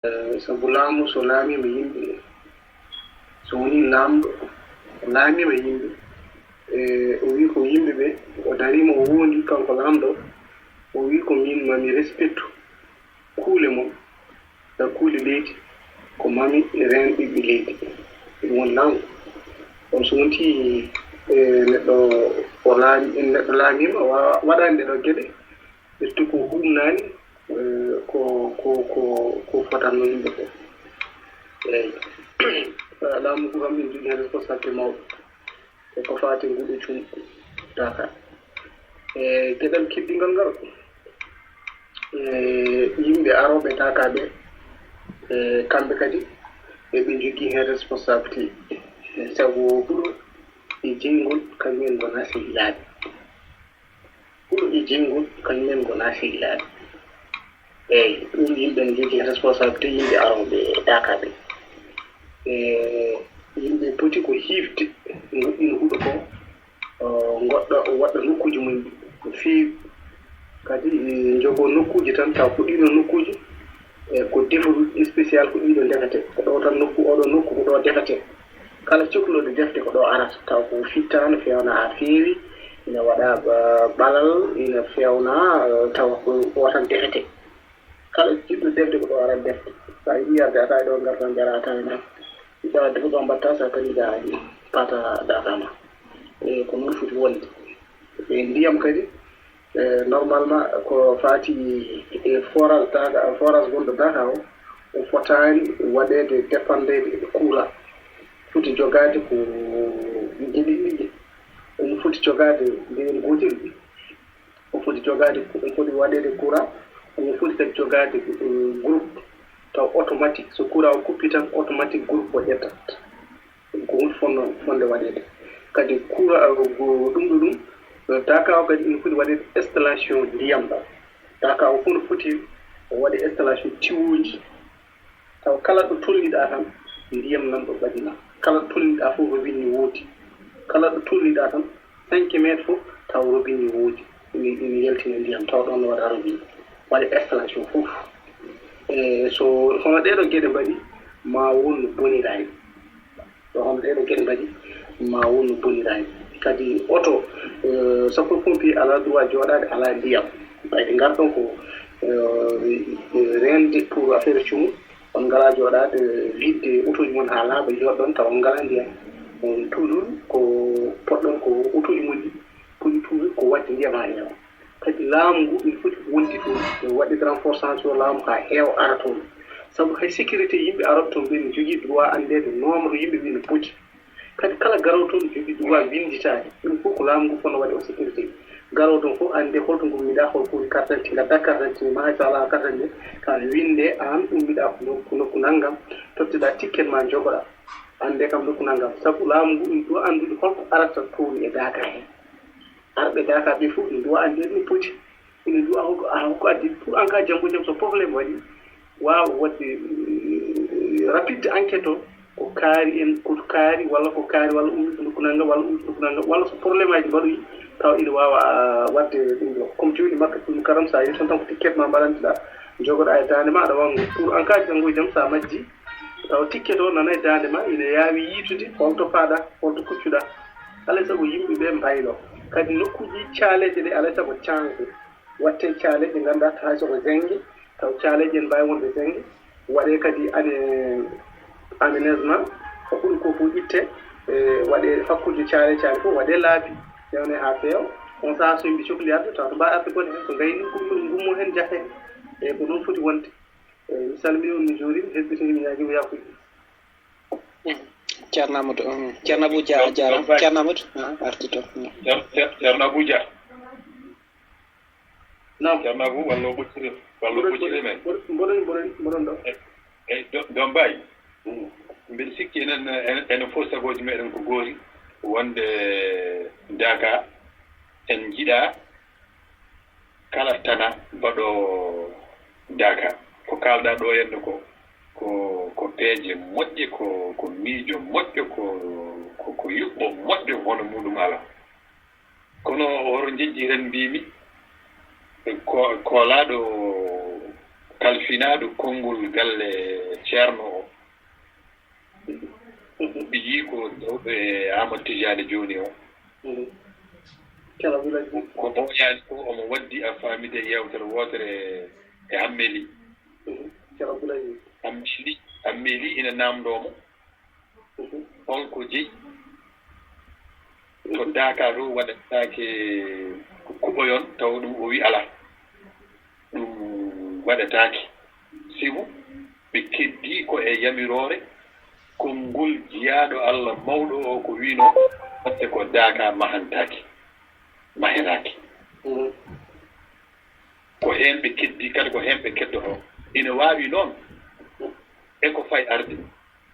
sabu laamu so laamiima yimɓe so woni laamɗo laamiima yimɓe o wii ko yimɓe ɓe o dariima o wondi kanko laamɗo o wii ko min mami respectu kuule mon e kuule leydi ko mami reen ɓiɓɓe leydi ɗum woni laamu on so wontii neɗɗo neɗɗo laamiima waɗaani ɗe ɗo geɗe surtout ko humnaani ko fotanno yimɓe fof eeyi laamu ko kam min jogii heen responsabilité mawɗo e ko faati nguɗo cuuɗi Dakar e geɗal keddingal ngal yimɓe arooɓe Dakar ɓe kamɓe kadi eɓe jogii heen responsabilité sabu huɗo e jeyngol kañumen ngonaa sehilaaɓe huɗo e jeyngol kañumen ngonaa sehilaaɓe eeyi ɗum yimɓe ne jogii responsabilité yimɓe arooɓe Dakar ɓe yimɓe poti ko hiifde ngoɗɗina huɗo ko waɗa nokkuuji mum no feewi kadi jogoo nokkuuji tan taw ko ɗiɗo nokkuuji ko defaruuji spécial ko ɗiɗo defete ko ɗo tan nokku oɗo nokku ko ɗo defete kala cohluɗo defte ko ɗo arata taw ko fittaano fewna haa feewi ina waɗa ɓalal ina fewna tawa ko o tan defete kala jiɗɗo defde ko ɗo ara defte so a yiɗi yarde ata ɗo ngarta jarata hen ɗiɗa defu ɗo mbatta sa tawiɗa pata data ma e ko noon foti wonde e ndiyam kadi normalement ko faati e forage gonɗo Dakar o fotaani waɗede dépendede courant foti jogaade ko ɗiɗi omo foti jogaade ndiyam gotel o foti jogaade o foti waɗede courant omo foti kadi jogaade groupe taw automatique so courant o kuppi tan automatique groupe o ƴettat ko hunde fonde waɗede kadi courant ɗum ɗo ɗum Dakar o kadi ina foti waɗede installation ndiyam ɗam Dakar o fof no foti o waɗe installation tiwoji taw kala ɗo tolniɗa tan ndiyam nan ɗo ɓadina kala ɗo tolniɗa fof robinni woodi kala ɗo tolniɗa tan 5 métres fof taw robinni woodi ina yaltina ndiyam taw ɗon no waɗa robinni waɗe installation fof so hono ɗeɗo geɗe mbaɗi ma won no bonirani so hono ɗeɗo geɗe mbaɗi ma won no bonirani kadi oto sappo pompier ala droit joɗade ala ndiyam ɓayde ngarɗon ko rende pour affaire cuumu on ngala joɗade vidde autoji mon ha laaɓa joɗɗon taw on ngala ndiyam on toujours ko poɗɗon ko autoji moƴƴi poni toujours ko wadde ndiyam ha heewa kadi laamu ngu ina foti wondi toon waɗide renforçation laamu ha heewa ara toon sabu hay sécurité yimɓe aroɓe toon ɓe ne jogii droit andede nombre yimɓe ɓe ne poti kadi kala garowo toon ne jogii droit winditaade ɗum fof ko laamu ngu fonno waɗe o sécurité garowo toon fof ande holto ngummiɗa holko woni carte d'identité gadda carte d'identité ma so ala carte d'identité kan winde an ummiɗa ko nokku nanngam totteɗa ticket ma jogoɗa ande kam nokku nanngam sabu laamu ngu ɗum ɗo anndude holko arata toon e Dakar heen arɓe Dakar ɓe fof ɗum duwa ande ɗum poti ina duwa hokko addi pour en cas janngo jam so probléme waɗi waawa waɗde rapide enquête o ko kaari en ko kaari walla ko kaari walla ummiɗo nokku nanngam walla ummiɗo nokku nanngam walla so probléme aji mbaɗoyi taw ina waawa waɗde ɗum ɗo comme jooni makka ɗum karam sa yehi toon tan ko ticket ma mbaɗanteɗa jogoɗa e daande ma aɗa wango pour en cas janngo jam sa majji taw ticket o nana e daande ma ina yaawi yiitude holto paaɗa holto kuccuɗa alay sago yimɓe ɓe mbaylo kadi nokkuji caaleje ɗe alay sago canke watte caaleje ngannduɗa hay soko zengue taw caaleje en mbawi wonde zengue waɗe kadi aménagement ko ɓuri ko fof itte waɗe fakkude caale fof waɗe laabi yewne ha feewa on saha so yimɓe cohli arde taw to mbawi arde goɗe hen so gayni gummo hen jaahe e ko noon foti wonde mi salmini on mi juurima heɓɓitimi ñaguima yakkude Ceerno Amadou Ceerno Abou Dia a jarama Ceerno Amadou arti to Ceerno Abou Dia nam Ceerno Abou walla o ɓocciri men mboɗon ɗo eyyi ɗon mbawi mbiɗa sikki enen fof sagoji meɗen ko goori wonde Dakar en jiiɗa kala tana mbaɗo Dakar ko kalɗa ɗo henna ko peeje moƴƴe ko miijo moƴƴo ko yuɓɓo moƴƴo hono muɗum ala kono horo jejji ren mbimi koolaɗo kalfinaɗo konngol galle ceerno o ɓe yii ko tawɓe Amadou Tidiane joni o ko ɓooyaani ko omo waddi a faamide yewtere wootere e Hammeli Hammeli ina naamdoomo holko jeyi to Dakar to waɗataake ko kuɓoyon taw ɗum o wi alaa ɗum waɗataake sibu ɓe keddii ko e yamiroore konngol jiyaaɗo Allah mawɗo o ko wiino watte ko Dakar mahantaake maheraake ko heen ɓe keddii kadi ko heen ɓe keddoto ina waawi noon e ko fay arde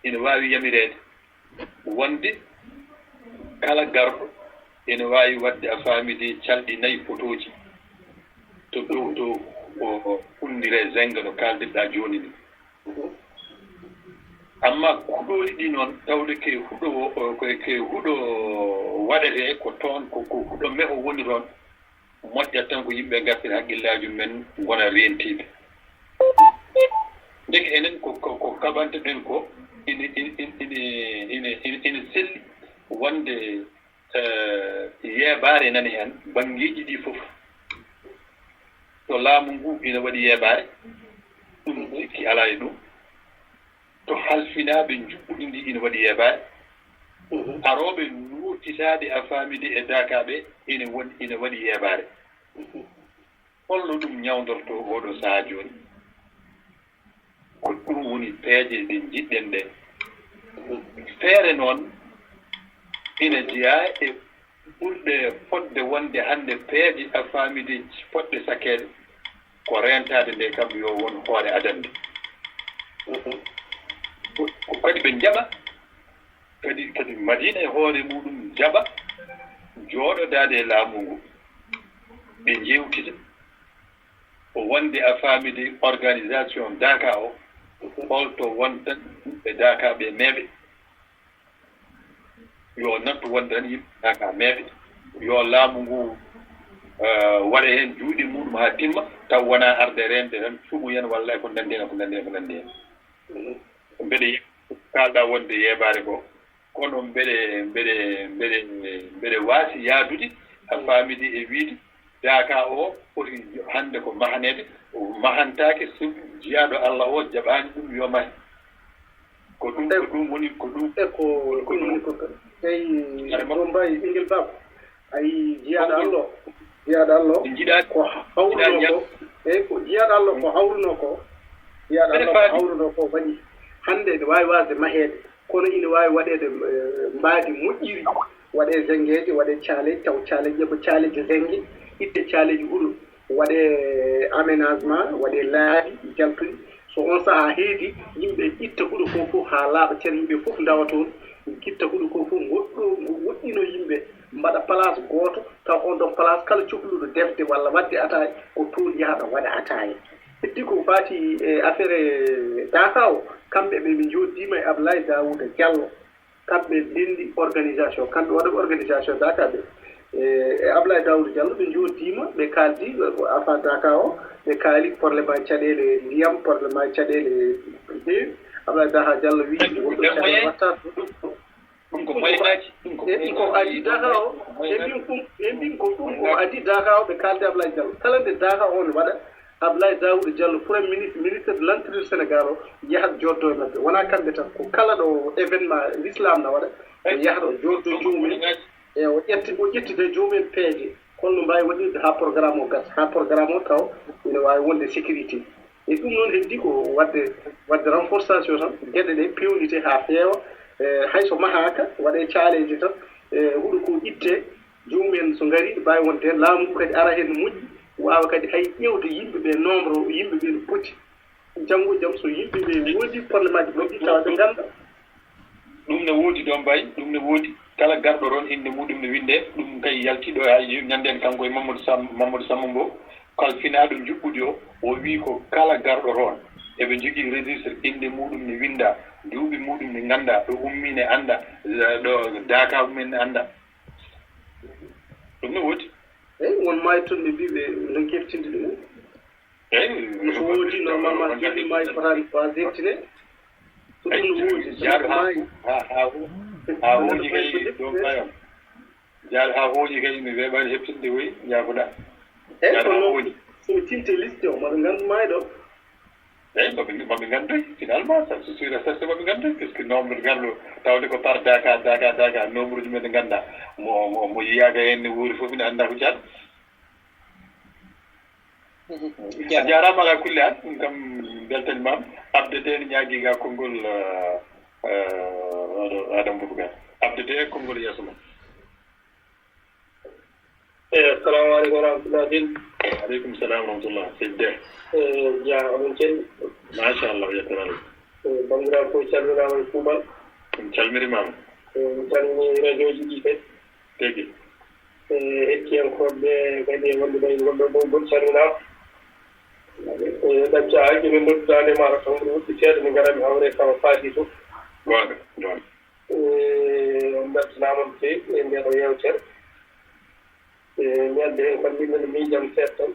ina waawi yamireede wonde kala garɗo ina waawi waɗde a faamide calɗi nayi potoji to dow to o hunndiree zenga no kaaldirɗaa jooni ni amma huɗoji ɗi noon tawde ke huɗo waɗetee ko toon ko huɗo meho woni toon moƴƴat tan ko yimɓe ngartira haqqillaaji men ngona reentiiɓe ndeke enen ko kaɓante ɗen ko ina selli wonde yeebaare nani heen banngeeji ɗi fof to laamu ngu ina waɗi yeebaare ɗum sikki alaa e ɗum to halfinaaɓe juɓɓuɗi ndi ina waɗi yeebaare arooɓe nuurtitaade a faamide e daakaaɓe ina waɗi yeebaare holno ɗum ñawdorto oɗo sahaa jooni ko ɗum woni peeje ɗe jiɗɗen ɗe feere noon ina jeyaa e ɓurɗe fodde wonde hannde peeje a faamide poɗɗe sakeede ko reentaade nde kam yo won hoore adande ko kadi ɓe jaɓa kadi Madina e hoore muɗum jaɓa jooɗodaade e laamu ngu ɓe njewtita o wonde a faamide organisation Dakar o holto wontan ɓe Dakar ɓe meeɓe yo nattu wonde tan yimɓe Dakar meeɓe yo laamu ngu waɗa heen juuɗe muɗum haa timma taw wonaa arde reende tan suɓu yen walla ko nanndi hen mbeɗe kaalɗaa wonde yeebaare ko kono mbeɗe waasi yaadude a faamide e wiide Dakar o foti hannde ko mahaneede mahantaake so jiyaaɗo Allah o jaɓaani ɗum yo mahe ko ɗum woni ko ɗum eyi ɗo mbayi ɓinngel baba ayi jiyaaɗo Allah jiiɗaa ko hawruno ko eyi ko jiyaaɗo Allah ko hawruno ko jiyaaɗo Allah ko hawruno ko waɗi hannde ne waawi waasde maheede kono ina waawi waɗeede mbaadi moƴƴiri waɗee zengeeje waɗee caaleeji taw caaleeji ƴeɓa caaleeji zenge itte caaleeji huɗo waɗee aménagement waɗee laabi jaltuɗi so on sahaa heedi yimɓe itta huɗo ko fof haa laaɓa ten yimɓe fof ndawa toon kitta huɗo ko fof woɗɗino yimɓe mbaɗa place gooto taw on ɗon place kala cohluɗo defde walla waɗde ataaya ko toon yahaɗo waɗa ataaya heddi ko faati e affaire Dakar o kamɓe ɓe njooɗiima e Abdoulaye Daouda Diallo kamɓe ndenndi organisation kamɓe waɗa organisation Dakar ɓe e Abdoulaye Daouda Diallo ɓe njooɗiima ɓe kaaldi affaire Dakar o ɓe kaali probléme caɗeele ndiyam probléme caɗeele heewi Abdoulaye Daouda Diallo wii wonɗo caɗeele watta ɗum ko moyenaji ɗum ko adi Dakar o e mbin ko ɗum o adi Dakar o ɓe kaalde Abdoulaye Diallo kala nde Dakar o ne waɗa Abdoulaye Daouda Diallo premier ministre de l'intérieur Sénégal o yahat joddo e maɓɓe wona kamɓe tan ko kala ɗo événement l'islam na waɗa o yahat o joddo joomumen e o ƴettide joomumen peeje holno mbawi waɗirde ha programme o gas ha programme o taw ine wawi wonde sécurité e ɗum noon heddi ko wadde renforçation tan gueɗe ɗe pewnite ha feewa hayso mahaka waɗe caaleji tan huɗo ko itte joomumen so ngari mbawi wonde hen laamu ngu kadi ara hen moƴƴi wawa kadi hay ƴewde yimɓe ɓe nombre yimɓe ɓe no poti janngo jam so yimɓe ɓe woodi probléme aji moƴƴi tawa ɓe ngannda ɗum ne woodi ɗon mbay ɗum ne woodi kala garɗo toon inde muɗum ne winde ɗum kay yaltiɗo hay ñanden kanko e Mamadou Samba Mbow kalfinaɗo juɓɓudi o wi ko kala garɗo toon eɓe jogii registre inde muɗum ne winda duuɓi muɗum ne ngannda ɗo ummi ne annda ɗo Dakar mumen ne annda ɗum ne woodi eyi won maayi toon ɓe mbiɓe no keftinde ɗumen eyi woodi normalement jiɗi maaji fotani pas jettine so ɗum woodi jaaɗo ha hooƴi kay ɗo kayam jaaɗo ha hooƴi kay mi weeɓani heɓtinde woyi jaabuɗa jaaɗo ha hooƴi somi tinte liste o maɗa ngandu maayi ɗo eyi maɓe ngandoy finalement ça c'est sûr et certain maɓe ngandoy puisque nombre garɗo tawde ko par daka nombre uji men ɗe ngannda mo yiyaga henne wuuri fof ine annda ko jaaɗo a jarama ala kulle an ɗum kam beltanimama abdete ne ñaaguiga konngol Adam Boubacar abdete konngol yeeso ma assalamu aleykum warahmatullah din aleykum salam warahmatullah sedde ja oɗon celli machallah yettanala bandiraɓe fof calminama e kuuɓal ɗum calmirimama mi calmini radio ji ɗi kadi tigi hettiyankoɓe kadi e wonde ɓay gonɗo ɗo goɗ calminama ɗacca haqqi min noddudade maɗa tan mbiɗa wuɗɗi seeɗa mi gara mi hawre kama faati to gonga gonga on beltanama no fewi e ndeɗo yewtere mi adde hen kam mbiɗene miijam seeɗa tan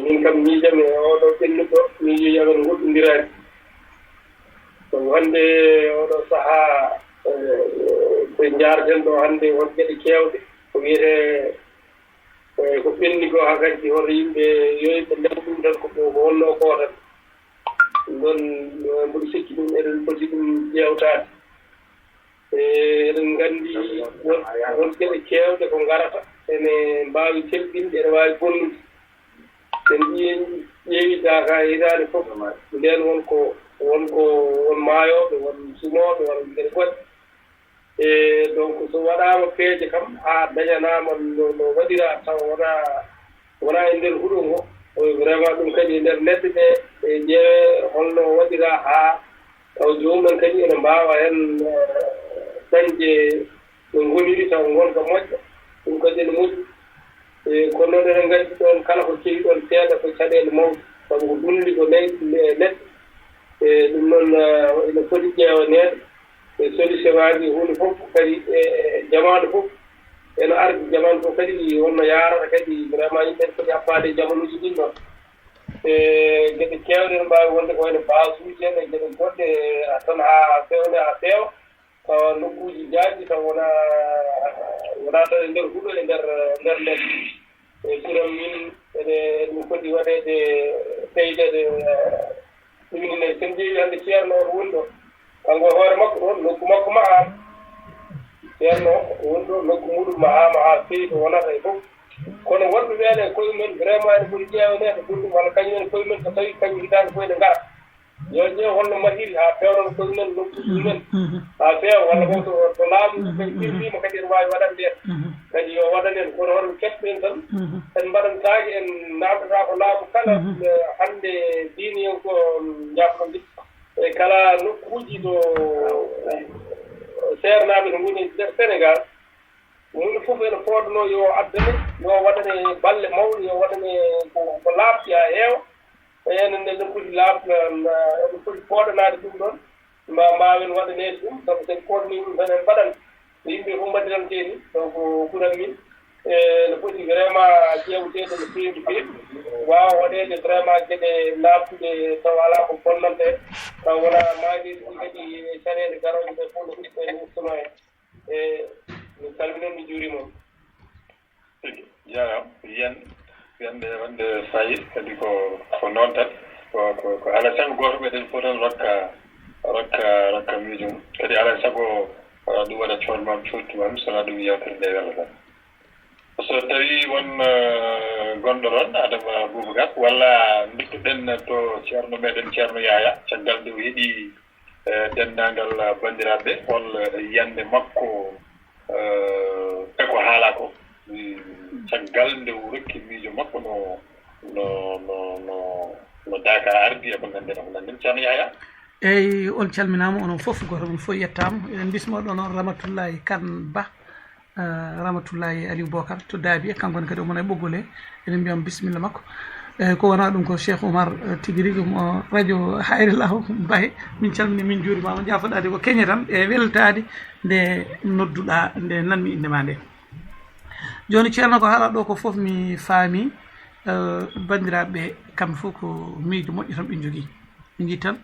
min kam miijam e oɗo ɓennuɗo miijoji amen goɗɗodirani donc hannde oɗo saaha ko jareten ɗo hannde won geɗe kewɗe ko wiyete ko ɓenni ko ha kadi hoto yimɓe yo yimɓe ndew ɗum tan ko wonno ko tan ɗon mboɗo sikki ɗum eɗen poti ɗum ƴewtade eɗen nganndi won geɗe kewɗe ko garata ene mbawi telɓinde ene wawi bonnude en ƴeewi daka hitande fof nden won maayoɓe won sumoɓe won geɗe goɗɗe donc so waɗama peeje kam ha dañanama no waɗira taw wona e nder huuɗo ngo vraiment ɗum kadi e nder neɗɗe ɗe e ƴeewe holno waɗira ha taw jomumen kadi ene mbawa hen dañde no goniri taw gonka moƴƴa ɗum kadi ene moƴƴi kono noon eɗen nganndi ɗon kala ko kewi ɗon seeɗa ko caɗele mawɗe sabu ko ɗumli ko leɗɗe ɗum noon ene foti ƴeewaneede e solution ngaji hunde fof kadi e jamanu fof eno ardi jamanu fof kadi wonno yarata kadi vraiment yimɓe foti happade jamanuji ɗin ɗon geɗe kewɗe no mbawi wonde ko wayno basuji en e geɗe goɗɗe tan ha fewne ha feewa tawa nokkuji jaaɗi taw wona tan e nder huuɗo e nder leɗɗe e ɓuran min eɗen foti waɗede ɓeydede ɗumine sen ƴeewi hannde ceerno o woni ɗo kanko e hoore makko ɗon nokku makko mahama ceerno woni ɗo nokku muɗum mahama ha feewi to wonata e fof kono wonɓe ɓeene e koye men vraiment ene ɓuri ƴeewanede ɗum walla kañumen e koye men so tawi kañum hitande fof ene ngara yo ƴeew holno mahiri ha pewnono koye men nokkuji ɗumen ha feewa walla bo to laamu firtima kadi ene wawi waɗande en kadi yo waɗan en kono hoɗo keɓɓen tan en mbaɗantaki en namdata ko laamu kala hannde diine yon ko jafno ɗi e kala nokkuji to sernaɓe to ngoni nder Sénégal mumɓe fof ene fooɗano yo addane yo waɗane balle mawɗe yo waɗane ko laaɓti ha heewa enen nden foti laaɓde eɓe foti fooɗanade ɗum ɗon mbawen waɗanede ɗum sabu sen fooɗani ɗum tan en mbaɗan yimɓe fof mbaɗirante ni donc ɓuran min ne foti vraiment ƴewtede no fewi no fewi wawa waɗede vraiment geɗe laaɓtuɗe taw ala ko bonnanta en taw wona maajiri ɗum kadi caɗele garoje ɗe fof no ɓiɗɗo en ustono en min calminon mi juurima jaram yande wonde fayi kadi ko noon tan ko ala sago goto ɓeɗen fof tan rokka miijo mum kadi ala sago ɗum waɗa coonmam cottumam sona ɗum yewtere nde welata so tawi won gonɗo ɗon Adama Boubacar walla duttuɗen to ceerno meɗen ceerno Yaya caggal nde o heeɗi denndaangal banndiraaɓe hol yiyande makko e ko haala ko caggal nde o rokki miijo makko no Dakar ardi e ko nannden ko nannden ceerno Yaya eyyi on calminama onon fof goto mon fof yettama eɗen bismoɗo noon Ramatoullahi Kane Ba Ramatoullahi Aliou Bocar to Daabi kankone kadi omona e ɓoggol he eɗen mbiyamo bisimilla makko eyyi ko wona ɗum ko Cheikh Oumar tigui rigui mo radio Hayrillahu Bahe min calmini min juurimama jafoɗade ko keñe tan e weltade nde nodduɗa nde nanmi indema nde joni ceerno ko haala ɗo ko foof mi faami bandiraɓe kamɓe fof ko miijo moƴƴo tan ɓe jogui ɓe jii tan